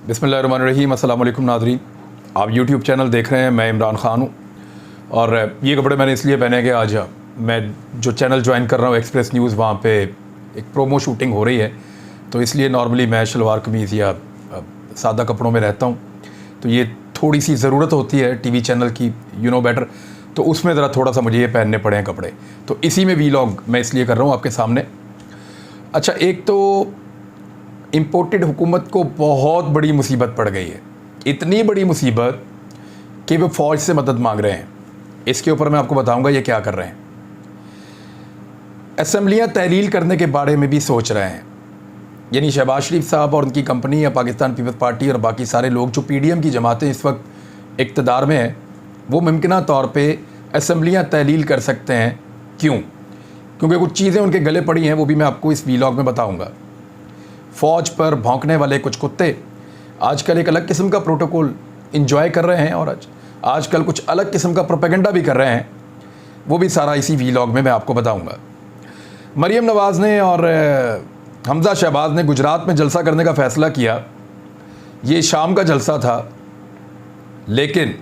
बिस्मिल्लाहिर्रहमानिर्रहीम। अस्सलाम वालेकुम नाज़रीन, आप यूट्यूब चैनल देख रहे हैं। मैं इमरान ख़ान हूँ और ये कपड़े मैंने इसलिए पहने कि आज मैं जो चैनल ज्वाइन कर रहा हूँ एक्सप्रेस न्यूज़, वहाँ पे एक प्रोमो शूटिंग हो रही है, तो इसलिए नॉर्मली मैं शलवार कमीज़ या सादा कपड़ों में रहता हूँ। तो ये थोड़ी सी ज़रूरत होती है टीवी चैनल की, यू नो बेटर, तो उसमें ज़रा थोड़ा सा मुझे ये पहनने पड़े हैं कपड़े, तो इसी में वीलॉग मैं इसलिए कर रहा हूँ आपके सामने। अच्छा, एक तो इम्पोर्टेड हुकूमत को बहुत बड़ी मुसीबत पड़ गई है, इतनी बड़ी मुसीबत कि वो फ़ौज से मदद मांग रहे हैं। इसके ऊपर मैं आपको बताऊंगा ये क्या कर रहे हैं। असम्बलियाँ तहलील करने के बारे में भी सोच रहे हैं, यानी शहबाज शरीफ साहब और उनकी कंपनी या पाकिस्तान पीपल्स पार्टी और बाकी सारे लोग जो PDM की जमातें इस वक्त इक़्तिदार में हैं, वो मुमकिना तौर पे असम्बलियाँ तहलील कर सकते हैं। क्यों? क्योंकि कुछ चीज़ें उनके गले पड़ी हैं, वो भी मैं आपको इस वीलॉग में बताऊँगा। फ़ौज पर भौंकने वाले कुछ कुत्ते आजकल एक अलग किस्म का प्रोटोकॉल इंजॉय कर रहे हैं और आजकल कुछ अलग किस्म का प्रोपेगेंडा भी कर रहे हैं, वो भी सारा इसी वीलॉग में मैं आपको बताऊंगा। मरीम नवाज़ ने और हमज़ा शहबाज ने गुजरात में जलसा करने का फ़ैसला किया। ये शाम का जलसा था, लेकिन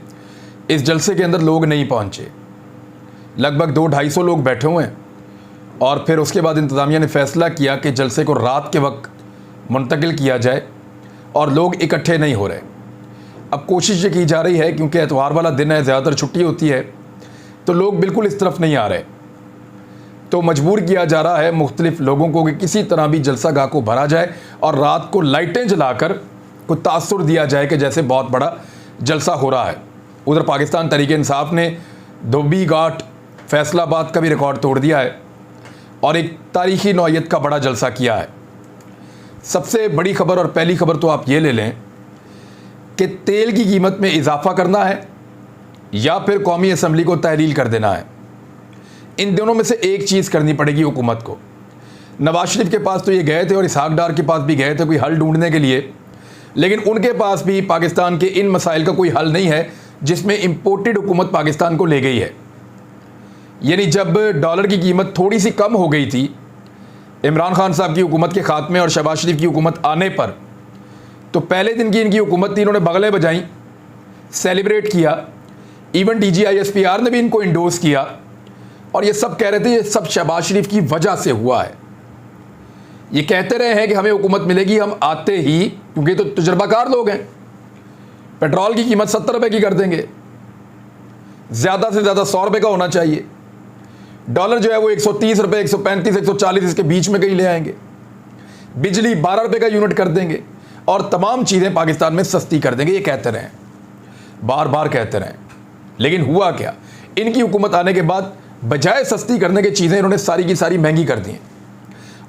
इस जलसे के अंदर लोग नहीं पहुँचे। लगभग 200-250 लोग बैठे हुए हैं और फिर उसके बाद इंतज़ामिया ने फ़ैसला किया कि जलसे को रात के वक्त मुंतकिल किया जाए और लोग इकट्ठे नहीं हो रहे। अब कोशिश ये की जा रही है, क्योंकि एतवार वाला दिन है, ज़्यादातर छुट्टी होती है, तो लोग बिल्कुल इस तरफ नहीं आ रहे, तो मजबूर किया जा रहा है मुख्तलिफ लोगों को कि किसी तरह भी जलसा गाह को भरा जाए और रात को लाइटें जलाकर कुछ तासुर दिया जाए कि जैसे बहुत बड़ा जलसा हो रहा है। उधर पाकिस्तान तहरीक इंसाफ ने धोबी घाट फैसलाबाद का भी रिकॉर्ड तोड़ दिया है और एक तारीख़ी नौइयत का बड़ा जलसा किया है। सबसे बड़ी खबर और पहली खबर तो आप ये ले लें कि तेल की कीमत में इजाफा करना है या फिर कौमी असम्बली को तहलील कर देना है। इन दोनों में से एक चीज़ करनी पड़ेगी हुकूमत को। नवाज शरीफ के पास तो ये गए थे और इसहाक डार के पास भी गए थे कोई हल ढूंढने के लिए, लेकिन उनके पास भी पाकिस्तान के इन मसाइल का कोई हल नहीं है जिसमें इम्पोर्टेड हुकूमत पाकिस्तान को ले गई है। यानी जब डॉलर की कीमत थोड़ी सी कम हो गई थी इमरान खान साहब की हुकूमत के खात्मे और शहबाज शरीफ की हुकूमत आने पर, तो पहले दिन की इनकी हुकूमत थी, इन्होंने बगलें बजाई, सेलिब्रेट किया। इवन DGI SPR ने भी इनको इंडोर्स किया और ये सब कह रहे थे ये सब शहबाज शरीफ की वजह से हुआ है। ये कहते रहे हैं कि हमें हुकूमत मिलेगी हम आते ही, क्योंकि तो तजुर्बाकार लोग हैं। पेट्रोल की कीमत 70 रुपये की कर देंगे, ज़्यादा से ज़्यादा 100 रुपये का होना चाहिए। डॉलर जो है वो 130 रुपये, 135, 140 इसके बीच में कहीं ले आएंगे। बिजली 12 रुपये का यूनिट कर देंगे और तमाम चीज़ें पाकिस्तान में सस्ती कर देंगे। ये कहते रहें, बार बार कहते रहें, लेकिन हुआ क्या? इनकी हुकूमत आने के बाद बजाय सस्ती करने की चीज़ें इन्होंने सारी की सारी महंगी कर दी हैं।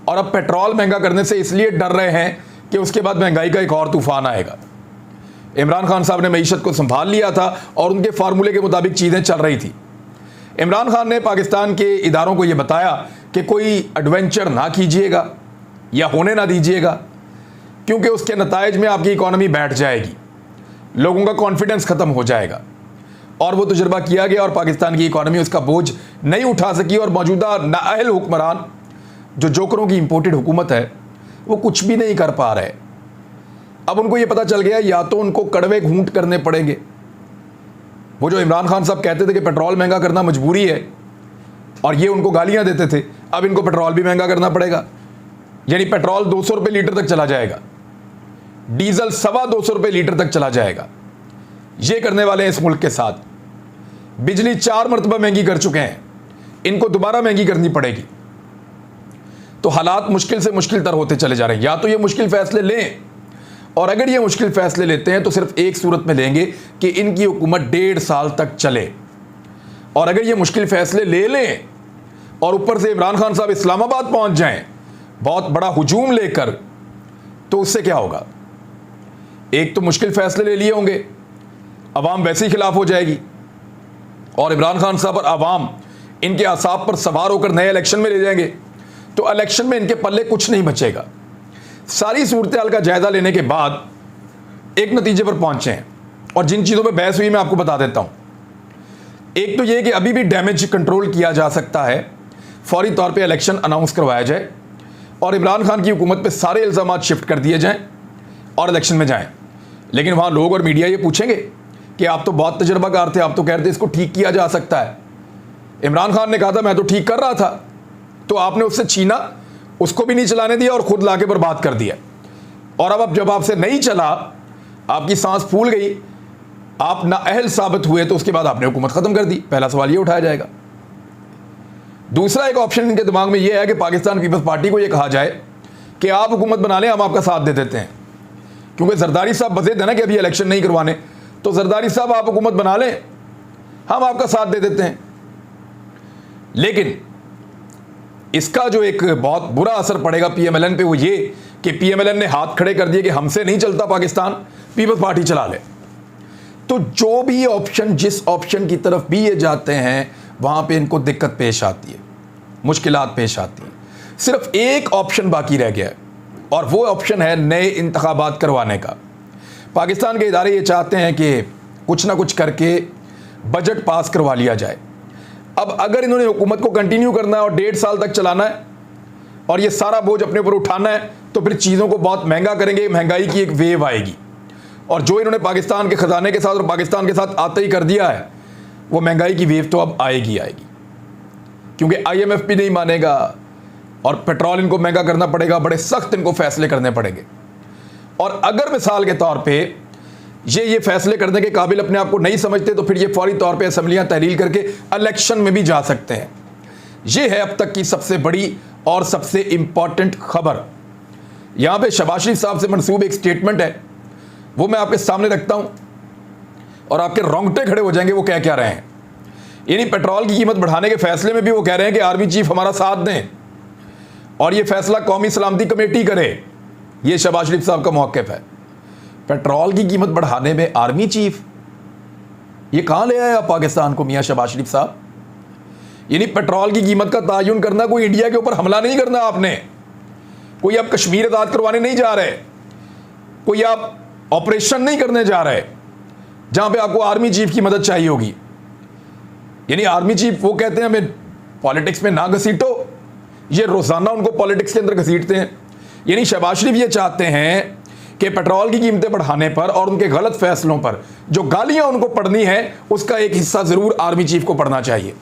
और अब पेट्रोल महंगा करने से इसलिए डर रहे हैं कि उसके बाद महंगाई का एक और तूफान आएगा। इमरान खान साहब ने मईशत को संभाल लिया था और उनके फार्मूले के मुताबिक चीज़ें चल रही थी। इमरान खान ने पाकिस्तान के इदारों को यह बताया कि कोई एडवेंचर ना कीजिएगा या होने ना दीजिएगा, क्योंकि उसके नताइज में आपकी इकॉनमी बैठ जाएगी, लोगों का कॉन्फिडेंस ख़त्म हो जाएगा। और वो तजुर्बा किया गया और पाकिस्तान की इकॉनमी उसका बोझ नहीं उठा सकी और मौजूदा नाअहल हुक्मरान जो जोकरों की इम्पोर्टेड हुकूमत है वो कुछ भी नहीं कर पा रहे। अब उनको ये पता चल गया या तो उनको कड़वे घूंट करने पड़ेंगे। वो जो इमरान खान साहब कहते थे कि पेट्रोल महंगा करना मजबूरी है और ये उनको गालियां देते थे, अब इनको पेट्रोल भी महंगा करना पड़ेगा। यानी पेट्रोल 200 रुपये लीटर तक चला जाएगा, डीजल 225 रुपये लीटर तक चला जाएगा। ये करने वाले हैं इस मुल्क के साथ। बिजली 4 मरतबा महंगी कर चुके हैं, इनको दोबारा महंगी करनी पड़ेगी। तो हालात मुश्किल से मुश्किल तर होते चले जा रहे हैं। या तो ये मुश्किल फैसले लें, और अगर ये मुश्किल फैसले लेते हैं तो सिर्फ एक सूरत में लेंगे कि इनकी हुकूमत 1.5 साल तक चले। और अगर ये मुश्किल फैसले ले लें और ऊपर से इमरान खान साहब इस्लामाबाद पहुंच जाएं बहुत बड़ा हुजूम लेकर, तो उससे क्या होगा? एक तो मुश्किल फैसले ले लिए होंगे, अवाम वैसे ही खिलाफ हो जाएगी और इमरान खान साहब और अवाम इनके असाब पर सवार होकर नए इलेक्शन में ले जाएंगे, तो इलेक्शन में इनके पल्ले कुछ नहीं बचेगा। सारी सूरत हाल का जायजा लेने के बाद एक नतीजे पर पहुंचे हैं और जिन चीज़ों पर बहस हुई मैं आपको बता देता हूं। एक तो यह कि अभी भी डैमेज कंट्रोल किया जा सकता है, फौरी तौर पे इलेक्शन अनाउंस करवाया जाए और इमरान खान की हुकूमत पे सारे इल्ज़ामात शिफ्ट कर दिए जाएं और इलेक्शन में जाएं। लेकिन वहाँ लोग और मीडिया ये पूछेंगे कि आप तो बहुत तजर्बाकार थे, आप तो कह रहे थे इसको ठीक किया जा सकता है। इमरान खान ने कहा था मैं तो ठीक कर रहा था, तो आपने उससे छीना, उसको भी नहीं चलाने दिया और खुद लाके बर्बाद कर दिया। और अब जब आपसे नहीं चला, आपकी सांस फूल गई, आप नाअहल साबित हुए, तो उसके बाद आपने हुकूमत ख़त्म कर दी। पहला सवाल ये उठाया जाएगा। दूसरा एक ऑप्शन इनके दिमाग में ये है कि पाकिस्तान पीपल्स पार्टी को ये कहा जाए कि आप हुकूमत बना लें, हम आपका साथ दे देते हैं। क्योंकि जरदारी साहब बज़ेद है ना कि अभी इलेक्शन नहीं करवाने, तो जरदारी साहब आप हुकूमत बना लें, हम आपका साथ दे देते हैं। लेकिन इसका जो एक बहुत बुरा असर पड़ेगा पीएमएलएन पे वो ये कि पीएमएलएन ने हाथ खड़े कर दिए कि हमसे नहीं चलता पाकिस्तान, पीपल्स पार्टी चला ले। तो जो भी ऑप्शन, जिस ऑप्शन की तरफ भी ये जाते हैं, वहां पे इनको दिक्कत पेश आती है, मुश्किलात पेश आती हैं। सिर्फ एक ऑप्शन बाकी रह गया है और वो ऑप्शन है नए इंतखाबात करवाने का। पाकिस्तान के इदारे ये चाहते हैं कि कुछ ना कुछ करके बजट पास करवा लिया जाए। अब अगर इन्होंने हुकूमत को कंटिन्यू करना है और 1.5 साल तक चलाना है और ये सारा बोझ अपने ऊपर उठाना है, तो फिर चीज़ों को बहुत महंगा करेंगे, महंगाई की एक वेव आएगी। और जो इन्होंने पाकिस्तान के ख़जाने के साथ और पाकिस्तान के साथ आते ही कर दिया है, वो महंगाई की वेव तो अब आएगी। क्योंकि IMF भी नहीं मानेगा और पेट्रोल इनको महंगा करना पड़ेगा, बड़े सख्त इनको फैसले करने पड़ेंगे। और अगर मिसाल के तौर पे ये फैसले करने के काबिल अपने आप को नहीं समझते, तो फिर ये फौरी तौर पे असम्बलियां तहलील करके इलेक्शन में भी जा सकते हैं। ये है अब तक की सबसे बड़ी और सबसे इंपॉर्टेंट खबर। यहां पे शहबाज शरीफ साहब से मंसूब एक स्टेटमेंट है, वो मैं आपके सामने रखता हूं और आपके रोंगटे खड़े हो जाएंगे वो कह क्या रहे हैं। यानी पेट्रोल की कीमत बढ़ाने के फैसले में भी वो कह रहे हैं कि आर्मी चीफ हमारा साथ दें और ये फैसला कौमी सलामती कमेटी करे। ये शहबाज शरीफ साहब का मौक़िफ़ है। पेट्रोल की कीमत बढ़ाने में आर्मी चीफ, ये कहां ले आया पाकिस्तान को मियां शहबाज शरीफ साहब। यानी पेट्रोल की कीमत का तयन करना, कोई इंडिया के ऊपर हमला नहीं करना आपने, कोई आप कश्मीर आज़ाद करवाने नहीं जा रहे, कोई आप ऑपरेशन नहीं करने जा रहे जहां पे आपको आर्मी चीफ की मदद चाहिए होगी। यानी आर्मी चीफ वो कहते हैं हमें पॉलिटिक्स में ना घसीटो, ये रोजाना उनको पॉलिटिक्स के अंदर घसीटते हैं। यानी शहबाज शरीफ ये चाहते हैं कि पेट्रोल की कीमतें बढ़ाने पर और उनके गलत फैसलों पर जो गालियां उनको पढ़नी है, उसका एक हिस्सा जरूर आर्मी चीफ को पढ़ना चाहिए।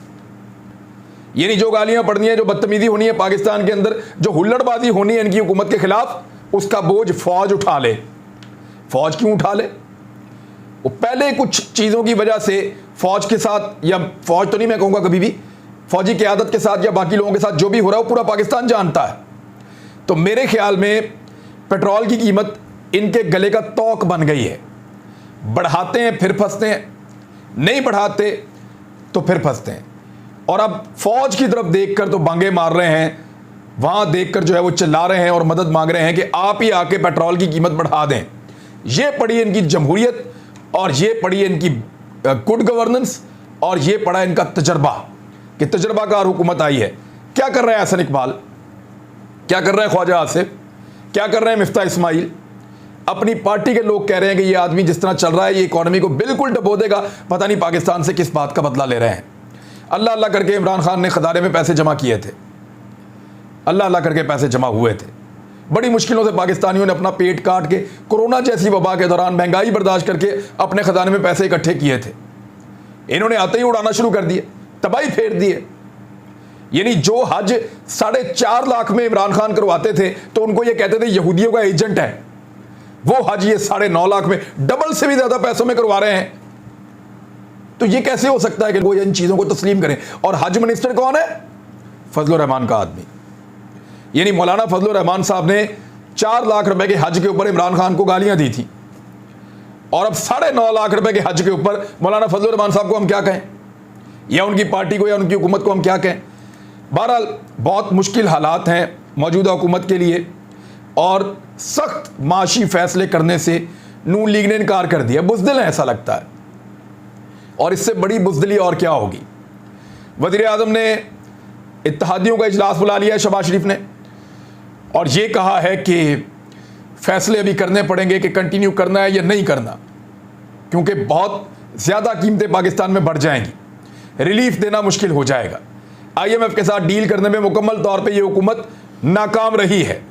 यानी जो गालियां पढ़नी है, जो बदतमीजी होनी है पाकिस्तान के अंदर, जो हुल्लड़बाजी होनी है इनकी हुकूमत के खिलाफ, उसका बोझ फौज उठा ले। फौज क्यों उठा ले? वो पहले कुछ चीज़ों की वजह से फौज के साथ, या फौज तो नहीं मैं कहूँगा कभी भी, फौजी क़यादत के साथ या बाकी लोगों के साथ जो भी हो रहा है वो पूरा पाकिस्तान जानता है। तो मेरे ख्याल में पेट्रोल की कीमत इनके गले का तौक बन गई है। बढ़ाते हैं फिर फंसते हैं, नहीं बढ़ाते तो फिर फंसते हैं। और अब फौज की तरफ देखकर तो बांगे मार रहे हैं, वहाँ देखकर जो है वो चिल्ला रहे हैं और मदद मांग रहे हैं कि आप ही आके पेट्रोल की कीमत बढ़ा दें। ये पड़ी इनकी जमहूरियत और ये पड़ी इनकी गुड गवर्नेंस और ये पड़ा इनका तजर्बा कि तजर्बाकार हुकूमत आई है। क्या कर रहे हैं हसन इकबाल, क्या कर रहे हैं ख्वाजा आसिफ, क्या कर रहे हैं मिफ्ता इस्माइल। अपनी पार्टी के लोग कह रहे हैं कि ये आदमी जिस तरह चल रहा है ये इकॉनमी को बिल्कुल डबो देगा, पता नहीं पाकिस्तान से किस बात का बदला ले रहे हैं। अल्लाह अल्लाह करके इमरान खान ने खजाने में पैसे जमा किए थे, अल्लाह अल्लाह करके पैसे जमा हुए थे। बड़ी मुश्किलों से पाकिस्तानियों ने अपना पेट काट के कोरोना जैसी वबा के दौरान महंगाई बर्दाश्त करके अपने खजाने में पैसे इकट्ठे किए थे। इन्होंने आते ही उड़ाना शुरू कर दिए, तबाही फेर दिए। यानी जो हज 4.5 लाख में इमरान खान करवाते थे तो उनको ये कहते थे यहूदियों का एजेंट है, वो हज ये 9.5 लाख में डबल से भी ज्यादा पैसों में करवा रहे हैं। तो ये कैसे हो सकता है कि वो इन चीजों को तस्लीम करें। और हज मिनिस्टर कौन है? फजलुर रहमान का आदमी। यानी मौलाना फजलुर रहमान साहब ने 4 लाख रुपए के हज के ऊपर इमरान खान को गालियां दी थी और अब 9.5 लाख रुपए के हज के ऊपर मौलाना फजलुर रहमान साहब को हम क्या कहें, या उनकी पार्टी को या उनकी हुकूमत को हम क्या कहें। बहरहाल बहुत मुश्किल हालात हैं मौजूदा हुकूमत के लिए और सख्त माशी फैसले करने से नून लीग ने इनकार कर दिया। बुज़दिल है ऐसा लगता है, और इससे बड़ी बुज़दिली और क्या होगी। वज़ीर आज़म ने इत्तेहादियों का इजलास बुला लिया है शहबाज शरीफ ने, और ये कहा है कि फैसले अभी करने पड़ेंगे कि कंटिन्यू करना है या नहीं करना, क्योंकि बहुत ज़्यादा कीमतें पाकिस्तान में बढ़ जाएंगी, रिलीफ देना मुश्किल हो जाएगा। IMF के साथ डील करने में मुकम्मल तौर पे ये हुकूमत नाकाम रही है।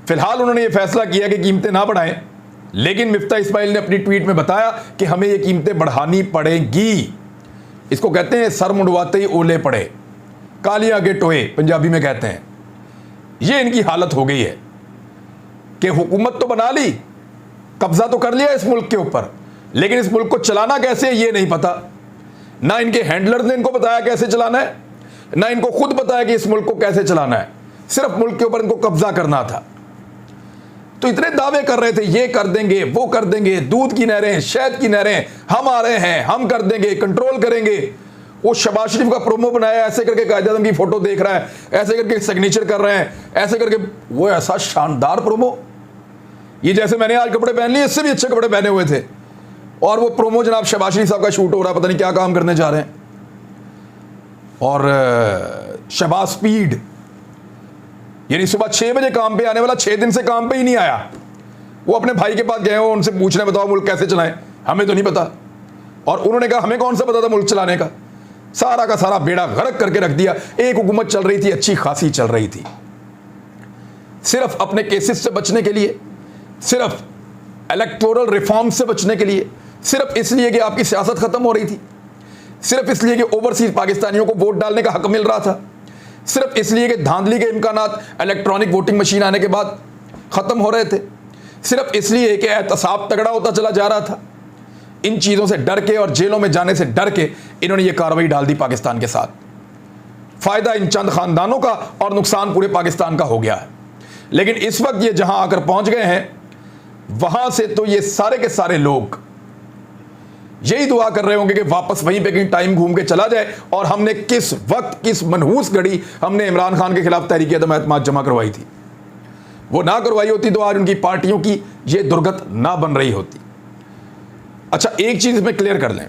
फिलहाल उन्होंने ये फैसला किया कि कीमतें ना बढ़ाएं, लेकिन मिफ्ता इस्माइल ने अपनी ट्वीट में बताया कि हमें ये कीमतें बढ़ानी पड़ेंगी। इसको कहते हैं सर मुंडवाते ही ओले पड़े, कालियां के टोए पंजाबी में कहते हैं। ये इनकी हालत हो गई है कि हुकूमत तो बना ली, कब्जा तो कर लिया इस मुल्क के ऊपर, लेकिन इस मुल्क को चलाना कैसे ये नहीं पता। ना इनके हैंडलर्स ने इनको बताया कैसे चलाना है, ना इनको खुद बताया कि इस मुल्क को कैसे चलाना है। सिर्फ मुल्क के ऊपर इनको कब्जा करना था। तो इतने दावे कर रहे थे, ये कर देंगे, वो कर देंगे, दूध की नहरें, शहद की नहरें हम आ रहे हैं, हम कर देंगे, कंट्रोल करेंगे। वो शहबाज शरीफ का प्रोमो बनाया, ऐसे करके कायदे आज़म की फोटो देख रहा है, ऐसे करके सिग्नेचर कर रहे हैं, ऐसे करके। वो ऐसा शानदार प्रोमो, ये जैसे मैंने आज कपड़े पहन लिए, इससे भी अच्छे कपड़े पहने हुए थे। और वो प्रोमो जनाब शहबाज शरीफ साहब का शूट हो रहा है, पता नहीं क्या काम करने जा रहे हैं। और शहबाज स्पीड, यानी सुबह 6 बजे काम पे आने वाला 6 दिन से काम पे ही नहीं आया। वो अपने भाई के पास गए हो, उनसे पूछने बताओ मुल्क कैसे चलाएं, हमें तो नहीं पता। और उन्होंने कहा हमें कौन सा पता था मुल्क चलाने का। सारा का सारा बेड़ा गर्क करके रख दिया। एक हुकूमत चल रही थी, अच्छी खासी चल रही थी, सिर्फ अपने केसेस से बचने के लिए, सिर्फ इलेक्टोरल रिफॉर्म से बचने के लिए, सिर्फ इसलिए कि आपकी सियासत खत्म हो रही थी, सिर्फ इसलिए कि ओवरसीज पाकिस्तानियों को वोट डालने का हक मिल रहा था, सिर्फ इसलिए कि धांधली के इम्कानात इलेक्ट्रॉनिक वोटिंग मशीन आने के बाद खत्म हो रहे थे, सिर्फ इसलिए कि एहतसाब तगड़ा होता चला जा रहा था। इन चीज़ों से डर के और जेलों में जाने से डर के इन्होंने ये कार्रवाई डाल दी पाकिस्तान के साथ। फायदा इन चंद खानदानों का और नुकसान पूरे पाकिस्तान का हो गया है। लेकिन इस वक्त ये जहां आकर पहुंच गए हैं, वहां से तो ये सारे के सारे लोग यही दुआ कर रहे होंगे कि वापस वहीं पे कहीं टाइम घूम के चला जाए। और हमने किस वक्त, किस मनहूस घड़ी हमने इमरान खान के खिलाफ तहरीक अदम एतमाद जमा करवाई थी, वो ना करवाई होती तो आज उनकी पार्टियों की ये दुर्गत ना बन रही होती। अच्छा, एक चीज इसमें क्लियर कर लें,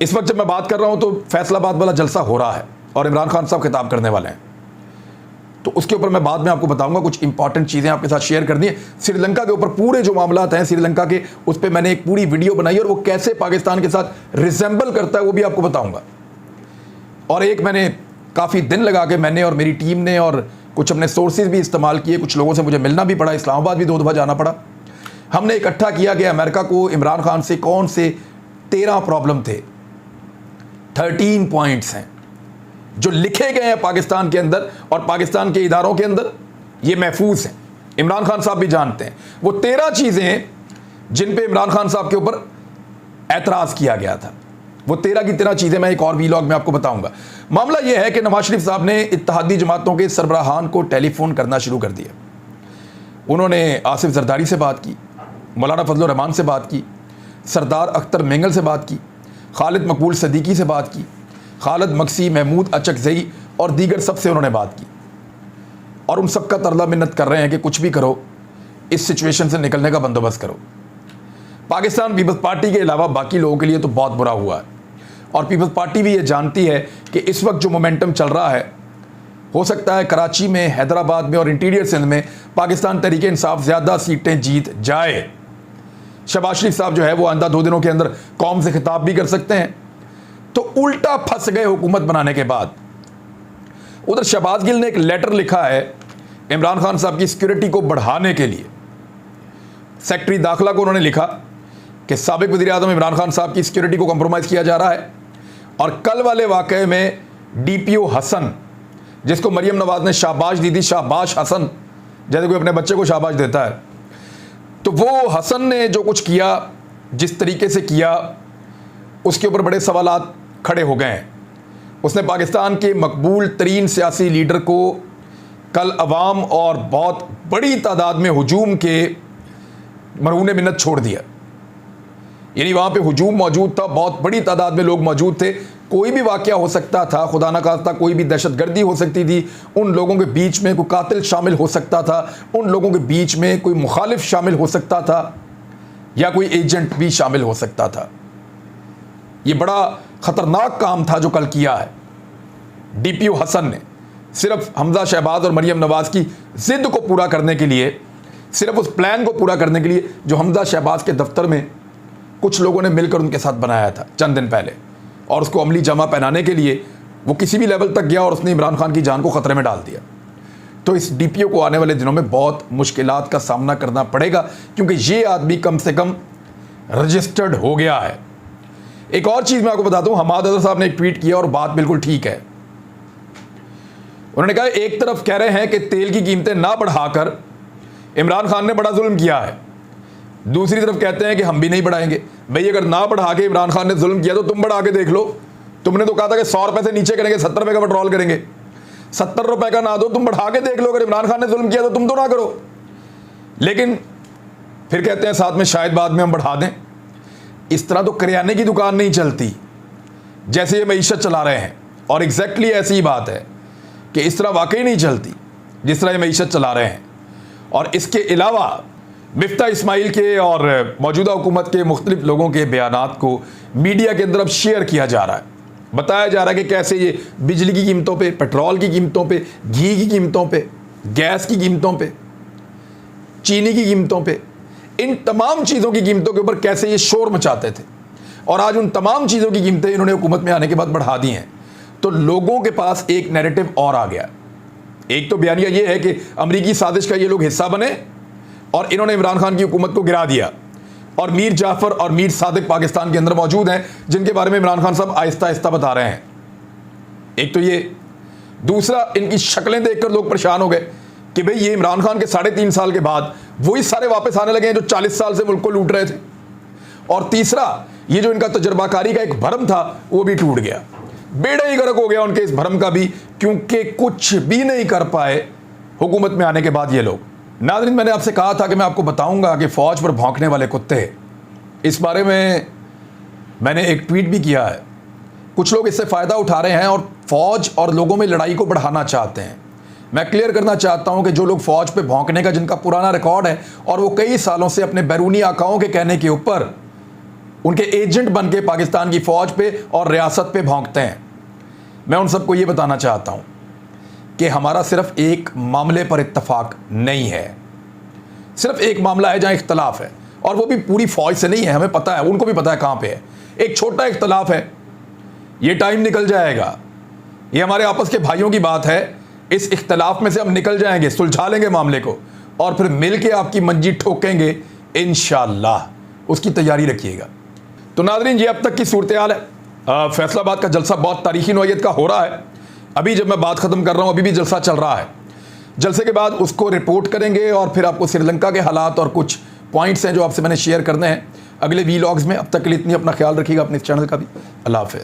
इस वक्त जब मैं बात कर रहा हूं तो फैसलाबाद वाला जलसा हो रहा है और इमरान खान साहब खिताब करने वाले हैं, तो उसके ऊपर मैं बाद में आपको बताऊंगा। कुछ इंपॉर्टेंट चीज़ें आपके साथ शेयर करनी है। श्रीलंका के ऊपर पूरे जो मामला हैं श्रीलंका के, उस पर मैंने एक पूरी वीडियो बनाई और वो कैसे पाकिस्तान के साथ रिजेंबल करता है वो भी आपको बताऊंगा। और एक मैंने काफ़ी दिन लगा के मैंने और मेरी टीम ने और कुछ अपने सोर्सेज भी इस्तेमाल किए, कुछ लोगों से मुझे मिलना भी पड़ा, इस्लामाबाद भी 2 दफ़ा जाना पड़ा। हमने इकट्ठा किया कि अमेरिका को इमरान खान से कौन से 13 प्रॉब्लम थे, 13 पॉइंट्स हैं जो लिखे गए हैं पाकिस्तान के अंदर और पाकिस्तान के इदारों के अंदर, ये महफूज हैं, इमरान खान साहब भी जानते हैं। वो 13 चीज़ें हैं जिन पे इमरान खान साहब के ऊपर एतराज़ किया गया था। वो 13 की 13 चीज़ें मैं एक और वीलॉग में आपको बताऊंगा। मामला यह है कि नवाज शरीफ साहब ने इत्तेहादी जमातों के सरबराहान को टेलीफोन करना शुरू कर दिया। उन्होंने आसिफ जरदारी से बात की, मौलाना फजल रहमान से बात की, सरदार अख्तर मेंगल से बात की, खालिद मकबूल सदीकी से बात की, खालिद मक्सी, महमूद अचकजई और दीगर सबसे उन्होंने बात की। और उन सबका तरला मिन्नत कर रहे हैं कि कुछ भी करो, इस सिचुएशन से निकलने का बंदोबस्त करो। पाकिस्तान पीपल्स पार्टी के अलावा बाकी लोगों के लिए तो बहुत बुरा हुआ है और पीपल्स पार्टी भी ये जानती है कि इस वक्त जो मोमेंटम चल रहा है, हो सकता है कराची में, हैदराबाद में और इंटीरियर सिंध में पाकिस्तान तहरीक इंसाफ ज़्यादा सीटें जीत जाए। शहबाज शरीफ साहब जो है वो आइंदा 2 दिनों के अंदर कौम से खिताब भी कर सकते हैं। तो उल्टा फंस गए हुकूमत बनाने के बाद। उधर शहबाज गिल ने एक लेटर लिखा है इमरान खान साहब की सिक्योरिटी को बढ़ाने के लिए। सेक्रेटरी दाखिला को उन्होंने लिखा कि साबिक वज़ीर आज़म इमरान खान साहब की सिक्योरिटी को कंप्रोमाइज़ किया जा रहा है। और कल वाले वाक़े में DPO हसन, जिसको मरियम नवाज ने शाबाश दी थी, शाबाश हसन, जैसे कोई अपने बच्चे को शाबाश देता है, तो वो हसन ने जो कुछ किया, जिस तरीके से किया, उसके ऊपर बड़े सवालात खड़े हो गए हैं। उसने पाकिस्तान के मकबूल तरीन सियासी लीडर को कल अवाम और बहुत बड़ी तादाद में हुजूम के मरहून मिन्नत छोड़ दिया। यानी वहाँ पे हुजूम मौजूद था, बहुत बड़ी तादाद में लोग मौजूद थे। कोई भी वाक़या हो सकता था, खुदा न खास्ता कोई भी दहशतगर्दी हो सकती थी, उन लोगों के बीच में कोई कातिल शामिल हो सकता था, उन लोगों के बीच में कोई मुखालिफ शामिल हो सकता था या कोई एजेंट भी शामिल हो सकता था। ये बड़ा ख़तरनाक काम था जो कल किया है DPO हसन ने। सिर्फ हमजा शहबाज और मरियम नवाज़ की ज़िद को पूरा करने के लिए, सिर्फ उस प्लान को पूरा करने के लिए जो हमजा शहबाज के दफ्तर में कुछ लोगों ने मिलकर उनके साथ बनाया था चंद दिन पहले, और उसको अमली जमा पहनाने के लिए वो किसी भी लेवल तक गया और उसने इमरान खान की जान को ख़तरे में डाल दिया। तो इस डीपीओ को आने वाले दिनों में बहुत मुश्किलात का सामना करना पड़ेगा, क्योंकि ये आदमी कम से कम रजिस्टर्ड हो गया है। एक और चीज़ मैं आपको बताता हूँ, हमाद अजहर साहब ने एक ट्वीट किया और बात बिल्कुल ठीक है। उन्होंने कहा एक तरफ कह रहे हैं कि तेल की कीमतें ना बढ़ाकर इमरान खान ने बड़ा जुल्म किया है, दूसरी तरफ कहते हैं कि हम भी नहीं बढ़ाएंगे। भाई अगर ना बढ़ा के इमरान खान ने जुल्म किया तो तुम बढ़ा के देख लो। तुमने तो कहा था कि 100 रुपए से नीचे करेंगे, 70 रुपए का पेट्रोल करेंगे। 70 रुपए का ना दो, तुम बढ़ा के देख लो। अगर इमरान खान ने जुल्म किया तो तुम तो ना करो। लेकिन फिर कहते हैं साथ में शायद बाद में हम बढ़ा दें। इस तरह तो करियाने की दुकान नहीं चलती जैसे ये मईशत चला रहे हैं। और एग्जैक्टली ऐसी ही बात है कि इस तरह वाकई नहीं चलती जिस तरह ये मईशत चला रहे हैं। और इसके अलावा मिफ्ता इस्माइल के और मौजूदा हुकूमत के मुख्तलिफ लोगों के बयानात को मीडिया के अंदर अब शेयर किया जा रहा है। बताया जा रहा है कि कैसे ये बिजली की कीमतों पे, पेट्रोल की कीमतों पे, घी की कीमतों पे, गैस की कीमतों पे, चीनी की कीमतों पे, इन तमाम चीज़ों की कीमतों के ऊपर कैसे ये शोर मचाते थे। और आज उन तमाम चीज़ों की कीमतें इन्होंने हुकूमत में आने के बाद बढ़ा दी हैं। तो लोगों के पास एक नैरेटिव और आ गया। एक तो बयानिया ये है कि अमरीकी साजिश का ये लोग हिस्सा बने और इन्होंने इमरान खान की हुकूमत को गिरा दिया। और मीर जाफर और मीर सादिक पाकिस्तान के अंदर मौजूद हैं, जिनके बारे में इमरान खान साहब आहिस्ता आहिस्ता बता रहे हैं। एक तो ये, दूसरा इनकी शक्लें देखकर लोग परेशान हो गए कि भाई ये इमरान खान के 3.5 साल के बाद वही सारे वापस आने लगे हैं जो 40 साल से मुल्क को लूट रहे थे। और तीसरा, ये जो इनका तजर्बाकारी का एक भरम था वो भी टूट गया। बेड़ा ही गर्क हो गया उनके इस भरम का भी, क्योंकि कुछ भी नहीं कर पाए हुकूमत में आने के बाद ये लोग। नाज़रीन, मैंने आपसे कहा था कि मैं आपको बताऊंगा कि फ़ौज पर भौंकने वाले कुत्ते, इस बारे में मैंने एक ट्वीट भी किया है। कुछ लोग इससे फ़ायदा उठा रहे हैं और फ़ौज और लोगों में लड़ाई को बढ़ाना चाहते हैं। मैं क्लियर करना चाहता हूं कि जो लोग फ़ौज पे भौंकने का, जिनका पुराना रिकॉर्ड है और वो कई सालों से अपने बैरूनी आकाओं के कहने के ऊपर उनके एजेंट बन के पाकिस्तान की फ़ौज पे और रियासत पे भौंकते हैं, मैं उन सबको ये बताना चाहता हूँ कि हमारा सिर्फ एक मामले पर इत्तफाक नहीं है। सिर्फ एक मामला है जहां इख्तलाफ है, और वो भी पूरी फौज से नहीं है। हमें पता है, उनको भी पता है कहां पे है। एक छोटा इख्तलाफ है, ये टाइम निकल जाएगा। ये हमारे आपस के भाइयों की बात है। इस इख्तलाफ में से हम निकल जाएंगे, सुलझा लेंगे मामले को और फिर मिल के आपकी मंजी ठोकेंगे इंशाअल्लाह। उसकी तैयारी रखिएगा। तो नाज़रीन, ये अब तक की सूरत हाल है। फैसलाबाद का जलसा बहुत तारीखी नौइयत का हो रहा है। अभी जब मैं बात ख़त्म कर रहा हूँ अभी भी जलसा चल रहा है। जलसे के बाद उसको रिपोर्ट करेंगे और फिर आपको श्रीलंका के हालात और कुछ पॉइंट्स हैं जो आपसे मैंने शेयर करने हैं अगले वीलॉग्स में। अब तक के लिए इतनी, अपना ख्याल रखिएगा, अपने चैनल का भी। अल्लाह हाफ़िज़।